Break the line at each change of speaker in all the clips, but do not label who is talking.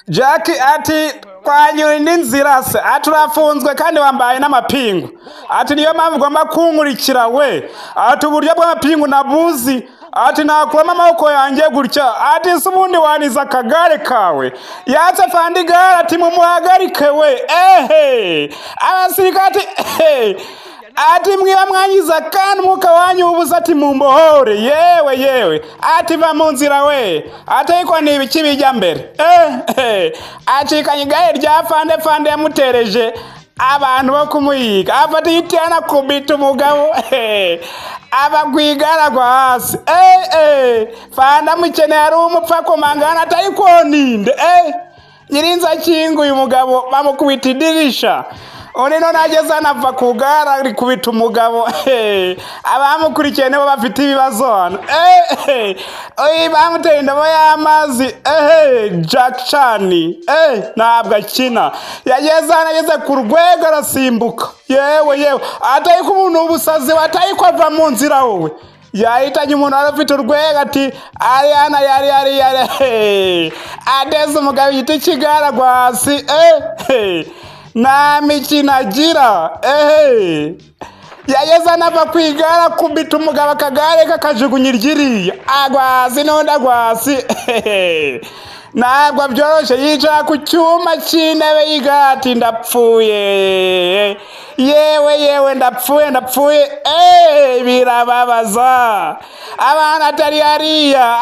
Jack ati twanyura indi nzira se ati urafunzwe kandi wambaye n'amapingu ati niyo mpamvu ugomba kunkurikira we ati uburyo bw'amapingu nabuzi ati nakuramo amaboko yanjye gutya ati se ubundi waniza akagare kawe yatse fandi igare ati mumuhagarike we abasirikare ati mwiba mwangiza kandi umwuka wanyu ubusa ati mumbohore yewe ati va mu nzira we ati ariko ni ibiki bijya mbere acikanye igare rya fande yamutereje abantu bo kumuyiga afata igiti anakubita umugabo abagwigaragwa hasi fande amukeneye ari umupfa komangana atari koninde nyirinza akinguye umugabo bamukubita idirisha undi none ageze anava ku gare ari kubita umugabo abamukurikiye nibo bafite ibibazo hano bamuteye indobo y'amazi Jack Chan ntabwo akina ageze ku rwego arasimbuka yewe atari ko umuntu ubusazi atari ko ava mu nzira wowe yahitanye umuntu wari ufite urwego ati Ariana yari adeze umugabo igiti kigaragwa hasi nta mikino agira yageze anava ku igare akubita umugabo akagare kakajugunya iryiriya agwasi n'undi agwasi ntabwo byoroshye yicara ku cyuma cy'intebe y'igare ati ndapfuye yewe ndapfuye birababaza abana atari hariya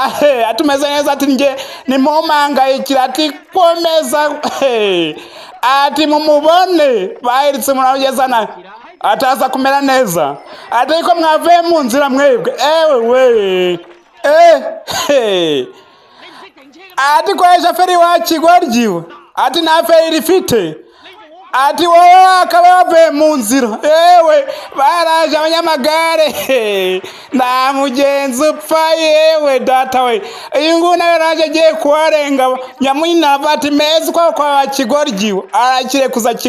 atumeze neza ati nge nimumpangayikira ati komeza ati mumubone bahiritse murabugeza nawe ataza kumera neza ati ariko mwavuye mu nzira mwebwe ati koresha feri wa Kigoryi ati nta feri rifite ati wowe akaba wavuye mu nzira baraje abanyamagare nta mugenzi upfa data we iyi nguni nawe agiye kuharenga nyamunava ati meza kwa Kigoryi arakire kuza